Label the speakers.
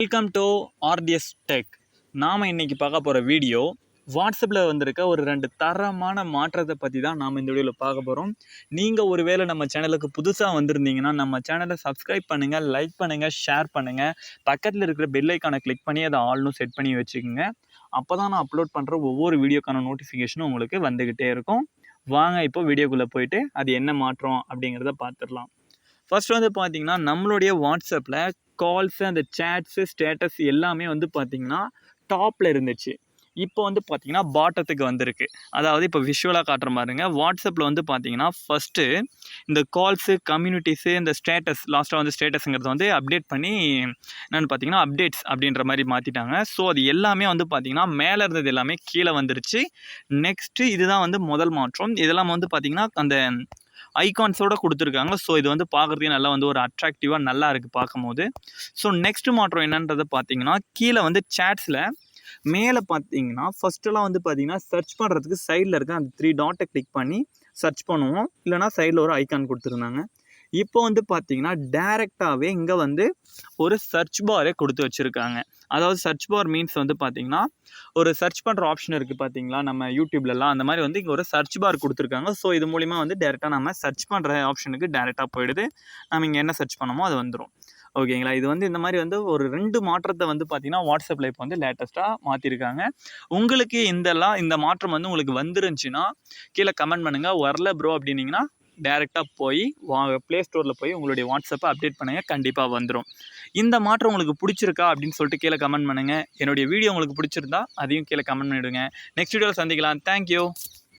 Speaker 1: Welcome to RTS tech. நாம் இன்றைக்கி பார்க்க போகிற வீடியோ வாட்ஸ்அப்பில் வந்திருக்க ஒரு 2 தரமான மாற்றத்தை பற்றி தான் நாம் இந்த வீடியோவில் பார்க்க போகிறோம். நீங்கள் ஒருவேளை நம்ம சேனலுக்கு புதுசாக வந்திருந்தீங்கன்னா நம்ம சேனலை சப்ஸ்கிரைப் பண்ணுங்கள், லைக் பண்ணுங்கள், ஷேர் பண்ணுங்கள். பக்கத்தில் இருக்கிற பெல் ஐக்கானை கிளிக் பண்ணி அதை ஆல்னு செட் பண்ணி வச்சுக்கோங்க. அப்போ தான் நான் அப்லோட் பண்ணுற ஒவ்வொரு வீடியோக்கான நோட்டிஃபிகேஷனும் உங்களுக்கு வந்துக்கிட்டே இருக்கும். வாங்க இப்போ வீடியோக்குள்ளே போயிட்டு அது என்ன மாற்றம் அப்படிங்கிறத பார்த்துடலாம். ஃபர்ஸ்ட் வந்து பார்த்திங்கன்னா நம்மளுடைய வாட்ஸ்அப்பில் கால்ஸு, அந்த சேட்ஸு, ஸ்டேட்டஸ் எல்லாமே வந்து பார்த்திங்கன்னா டாப்பில் இருந்துச்சு. இப்போ வந்து பார்த்திங்கன்னா பாட்டத்துக்கு வந்திருக்கு. அதாவது இப்போ விஷுவலாக காட்டுற மாதிரிங்க. வாட்ஸ்அப்பில் வந்து பார்த்திங்கன்னா ஃபஸ்ட்டு இந்த கால்ஸு, கம்யூனிட்டிஸு, இந்த ஸ்டேட்டஸ் லாஸ்ட்டாக வந்து ஸ்டேட்டஸுங்கிறத வந்து அப்டேட் பண்ணி என்னென்னு பார்த்திங்கன்னா அப்டேட்ஸ் அப்படின்ற மாதிரி மாற்றிட்டாங்க. ஸோ அது எல்லாமே வந்து பார்த்திங்கன்னா மேலே இருந்தது எல்லாமே கீழே வந்துருச்சு. நெக்ஸ்ட்டு இதுதான் வந்து முதல் மாற்றம். இதெல்லாம் வந்து பார்த்திங்கன்னா அந்த ஐகான்ஸோடு கொடுத்துருக்காங்க. ஸோ இது வந்து பார்க்குறதுக்கு நல்லா வந்து ஒரு அட்ராக்டிவாக நல்லா இருக்குது பார்க்கும்போது. ஸோ நெக்ஸ்ட் மாற்றம் என்னன்றதை பார்த்தீங்கன்னா கீழே வந்து சேட்ஸில் மேலே பார்த்தீங்கன்னா ஃபஸ்ட்டெல்லாம் வந்து பார்த்தீங்கன்னா சர்ச் பண்ணுறதுக்கு சைடில் இருக்க அந்த 3 டாட்டை கிளிக் பண்ணி சர்ச் பண்ணுவோம். இல்லைனா சைடில் ஒரு ஐகான் கொடுத்துருந்தாங்க. இப்போ வந்து பார்த்தீங்கன்னா டேரெக்டாகவே இங்கே வந்து ஒரு சர்ச் பாரே கொடுத்து வச்சுருக்காங்க. அதாவது சர்ச் பார் மீன்ஸ் வந்து பார்த்தீங்கன்னா ஒரு சர்ச் பண்ணுற ஆப்ஷன் இருக்குது பார்த்தீங்களா, நம்ம யூடியூப்லலாம் அந்த மாதிரி வந்து இங்கே ஒரு சர்ச் பார் கொடுத்துருக்காங்க. ஸோ இது மூலிமா வந்து டேரெக்டாக நம்ம சர்ச் பண்ணுற ஆப்ஷனுக்கு டேரெக்டாக போயிடுது. நம்ம இங்கே என்ன சர்ச் பண்ணமோ அது வந்துடும். ஓகேங்களா. இது வந்து இந்த மாதிரி வந்து ஒரு 2 மாற்றத்தை வந்து பார்த்தீங்கன்னா வாட்ஸ்அப்பில் இப்போ வந்து லேட்டஸ்ட்டாக மாற்றிருக்காங்க. உங்களுக்கு இந்த மாற்றம் வந்து உங்களுக்கு வந்துருந்துச்சுன்னா கீழே கமெண்ட் பண்ணுங்கள். வரல ப்ரோ அப்படின்னீங்கன்னா டேரெக்டாக போய் ப்ளே ஸ்டோரில் போய் உங்களுடைய வாட்ஸ்அப்பை அப்டேட் பண்ணுங்கள், கண்டிப்பாக வந்துடும். இந்த மாற்றம் உங்களுக்கு பிடிச்சிருக்கா அப்படின்னு சொல்லிட்டு கீழே கமெண்ட் பண்ணுங்கள். என்னுடைய வீடியோ உங்களுக்கு பிடிச்சிருந்தா அதையும் கீழே கமெண்ட் பண்ணிவிடுங்க. நெக்ஸ்ட் வீடியோவில் சந்திக்கலாம். தேங்க்யூ.